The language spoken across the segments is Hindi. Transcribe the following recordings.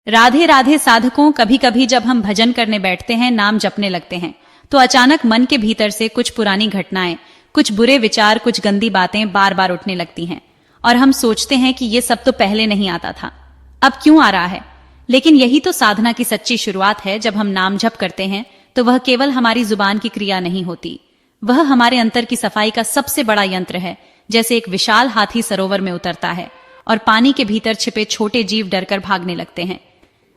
राधे राधे साधकों, कभी कभी जब हम भजन करने बैठते हैं, नाम जपने लगते हैं, तो अचानक मन के भीतर से कुछ पुरानी घटनाएं, कुछ बुरे विचार, कुछ गंदी बातें बार बार उठने लगती हैं और हम सोचते हैं कि ये सब तो पहले नहीं आता था, अब क्यों आ रहा है। लेकिन यही तो साधना की सच्ची शुरुआत है। जब हम नाम जप करते हैं तो वह केवल हमारी जुबान की क्रिया नहीं होती, वह हमारे अंतर की सफाई का सबसे बड़ा यंत्र है। जैसे एक विशाल हाथी सरोवर में उतरता है और पानी के भीतर छिपे छोटे जीव डरकर भागने लगते हैं,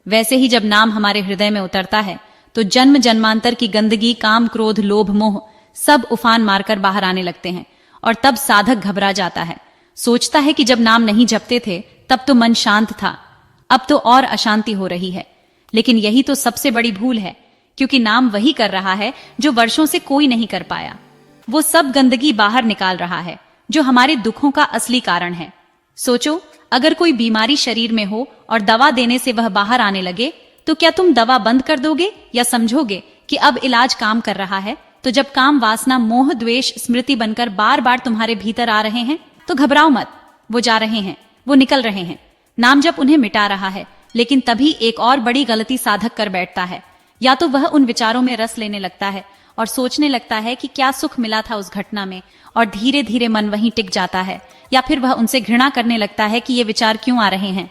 वैसे ही जब नाम हमारे हृदय में उतरता है तो जन्म जन्मांतर की गंदगी, काम, क्रोध, लोभ, मोह सब उफान मारकर बाहर आने लगते हैं। और तब साधक घबरा जाता है, सोचता है कि जब नाम नहीं जपते थे तब तो मन शांत था, अब तो और अशांति हो रही है। लेकिन यही तो सबसे बड़ी भूल है, क्योंकि नाम वही कर रहा है जो वर्षों से कोई नहीं कर पाया। वो सब गंदगी बाहर निकाल रहा है जो हमारे दुखों का असली कारण है। सोचो, अगर कोई बीमारी शरीर में हो और दवा देने से वह बाहर आने लगे, तो क्या तुम दवा बंद कर दोगे या समझोगे कि अब इलाज काम कर रहा है? तो जब काम, वासना, मोह, द्वेष, स्मृति बनकर बार बार तुम्हारे भीतर आ रहे हैं तो घबराओ मत, वो जा रहे हैं, वो निकल रहे हैं। नाम जप उन्हें मिटा रहा है। लेकिन तभी एक और बड़ी गलती साधक कर बैठता है। या तो वह उन विचारों में रस लेने लगता है और सोचने लगता है कि क्या सुख मिला था उस घटना में, और धीरे धीरे मन वहीं टिक जाता है। या फिर वह उनसे घृणा करने लगता है कि ये विचार क्यों आ रहे हैं,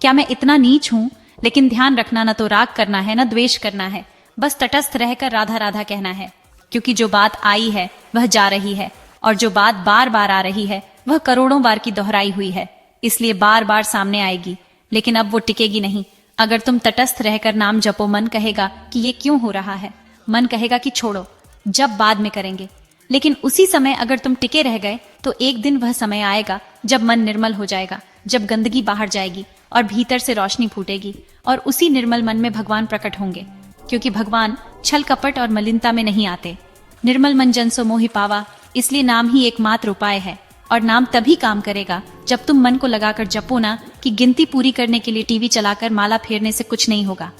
क्या मैं इतना नीच हूं। लेकिन ध्यान रखना, न तो राग करना है, न द्वेष करना है, बस तटस्थ रहकर राधा राधा कहना है। क्योंकि जो बात आई है वह जा रही है, और जो बात बार बार आ रही है वह करोड़ों बार की दोहराई हुई है, इसलिए बार बार सामने आएगी, लेकिन अब वो टिकेगी नहीं। अगर तुम तटस्थ रहकर नाम जपो, मन कहेगा कि ये क्यों हो रहा है, मन कहेगा कि छोड़ो, जब बाद में करेंगे। लेकिन उसी समय अगर तुम टिके रह गए तो एक दिन वह समय आएगा जब मन निर्मल हो जाएगा, जब गंदगी बाहर जाएगी और भीतर से रोशनी फूटेगी, और उसी निर्मल मन में भगवान प्रकट होंगे। क्योंकि भगवान छल कपट और मलिनता में नहीं आते। निर्मल मन जन सो मोहि पावा, इसलिए नाम ही एकमात्र उपाय है। और नाम तभी काम करेगा जब तुम मन को लगाकर जपो ना कि गिनती पूरी करने के लिए टीवी चलाकर माला फेरने से कुछ नहीं होगा।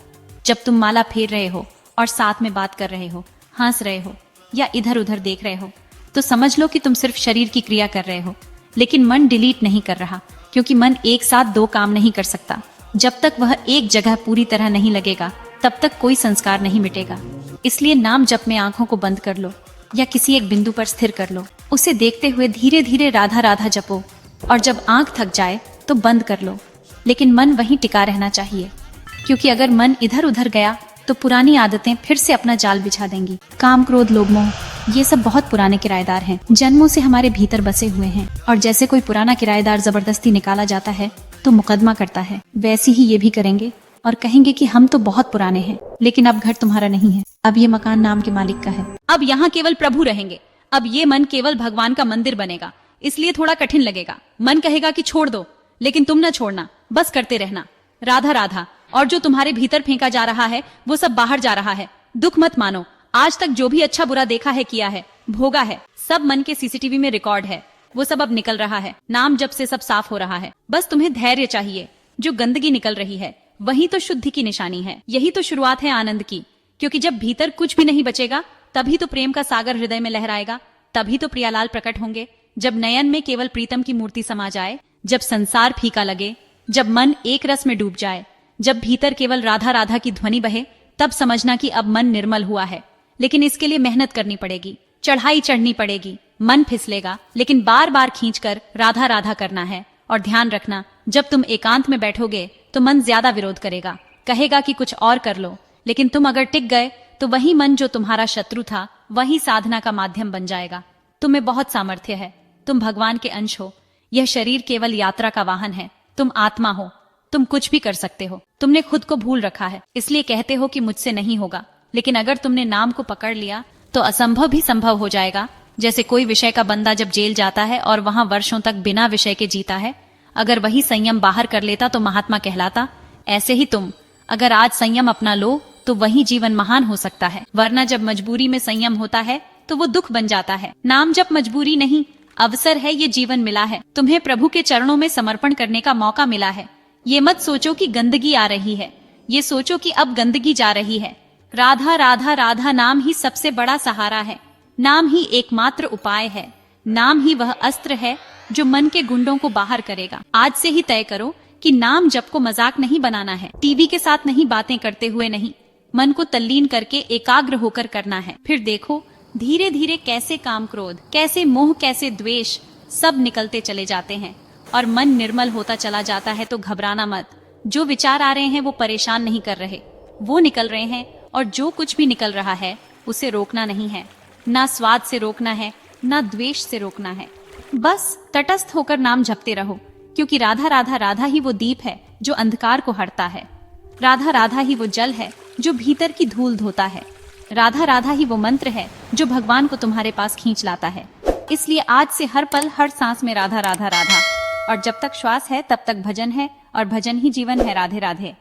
जब तुम माला फेर रहे हो और साथ में बात कर रहे हो, हंस रहे हो या इधर उधर देख रहे हो, तो समझ लो कि तुम सिर्फ शरीर की क्रिया कर रहे हो, लेकिन मन डिलीट नहीं कर रहा। क्योंकि मन एक साथ दो काम नहीं कर सकता। जब तक वह एक जगह पूरी तरह नहीं लगेगा तब तक कोई संस्कार नहीं मिटेगा। इसलिए नाम जप में आंखों को बंद कर लो या किसी एक बिंदु पर स्थिर कर लो, उसे देखते हुए धीरे धीरे राधा राधा जपो। और जब आंख थक जाए तो बंद कर लो, लेकिन मन वहीं टिका रहना चाहिए। क्योंकि अगर मन इधर उधर गया तो पुरानी आदतें फिर से अपना जाल बिछा देंगी। काम, क्रोध, लोभ, मोह ये सब बहुत पुराने किराएदार हैं, जन्मों से हमारे भीतर बसे हुए हैं। और जैसे कोई पुराना किराएदार जबरदस्ती निकाला जाता है तो मुकदमा करता है, वैसे ही ये भी करेंगे और कहेंगे कि हम तो बहुत पुराने हैं, लेकिन अब घर तुम्हारा नहीं है, अब ये मकान नाम के मालिक का है, अब यहाँ केवल प्रभु रहेंगे, अब ये मन केवल भगवान का मंदिर बनेगा। इसलिए थोड़ा कठिन लगेगा, मन कहेगा कि छोड़ दो, लेकिन तुम न छोड़ना, बस करते रहना राधा राधा। और जो तुम्हारे भीतर फेंका जा रहा है वो सब बाहर जा रहा है। दुख मत मानो, आज तक जो भी अच्छा बुरा देखा है, किया है, भोगा है, सब मन के सीसीटीवी में रिकॉर्ड है। वो सब अब निकल रहा है, नाम जब से सब साफ हो रहा है। बस तुम्हें धैर्य चाहिए। जो गंदगी निकल रही है वही तो शुद्धि की निशानी है, यही तो शुरुआत है आनंद की। क्योंकि जब भीतर कुछ भी नहीं बचेगा तभी तो प्रेम का सागर हृदय में लहराएगा, तभी तो प्रियालाल प्रकट होंगे। जब नयन में केवल प्रीतम की मूर्ति समा जाए, जब संसार फीका लगे, जब मन एक रस में डूब जाए, जब भीतर केवल राधा राधा की ध्वनि बहे, तब समझना कि अब मन निर्मल हुआ है। लेकिन इसके लिए मेहनत करनी पड़ेगी, चढ़ाई चढ़नी पड़ेगी, मन फिसलेगा, लेकिन बार बार खींचकर राधा राधा करना है। और ध्यान रखना, जब तुम एकांत में बैठोगे तो मन ज्यादा विरोध करेगा, कहेगा कि कुछ और कर लो। लेकिन तुम अगर टिक गए तो वही मन जो तुम्हारा शत्रु था वही साधना का माध्यम बन जाएगा। तुम्हें बहुत सामर्थ्य है, तुम भगवान के अंश हो। यह शरीर केवल यात्रा का वाहन है, तुम आत्मा हो, तुम कुछ भी कर सकते हो। तुमने खुद को भूल रखा है, इसलिए कहते हो कि मुझसे नहीं होगा। लेकिन अगर तुमने नाम को पकड़ लिया तो असंभव भी संभव हो जाएगा। जैसे कोई विषय का बंदा जब जेल जाता है और वहां वर्षों तक बिना विषय के जीता है, अगर वही संयम बाहर कर लेता तो महात्मा कहलाता। ऐसे ही तुम अगर आज संयम अपना लो तो वही जीवन महान हो सकता है। वरना जब मजबूरी में संयम होता है तो वो दुख बन जाता है। नाम जब मजबूरी नहीं, अवसर है, ये जीवन मिला है, तुम्हें प्रभु के चरणों में समर्पण करने का मौका मिला है। ये मत सोचो कि गंदगी आ रही है, ये सोचो कि अब गंदगी जा रही है। राधा राधा राधा नाम ही सबसे बड़ा सहारा है, नाम ही एकमात्र उपाय है, नाम ही वह अस्त्र है जो मन के गुंडों को बाहर करेगा। आज से ही तय करो कि नाम जप को मजाक नहीं बनाना है, टीवी के साथ नहीं, बातें करते हुए नहीं, मन को तल्लीन करके एकाग्र होकर करना है। फिर देखो धीरे धीरे कैसे काम क्रोध, कैसे मोह, कैसे द्वेष सब निकलते चले जाते हैं और मन निर्मल होता चला जाता है। तो घबराना मत, जो विचार आ रहे हैं वो परेशान नहीं कर रहे, वो निकल रहे हैं। और जो कुछ भी निकल रहा है उसे रोकना नहीं है, ना स्वाद से रोकना है, ना द्वेष से रोकना है। बस तटस्थ होकर नाम जपते रहो, क्योंकि राधा राधा राधा ही वो दीप है जो अंधकार को हटता है। राधा राधा ही वो जल है जो भीतर की धूल धोता है। राधा राधा ही वो मंत्र है जो भगवान को तुम्हारे पास खींच लाता है। इसलिए आज से हर पल हर सांस में राधा राधा राधा, और जब तक श्वास है तब तक भजन है, और भजन ही जीवन है। राधे राधे।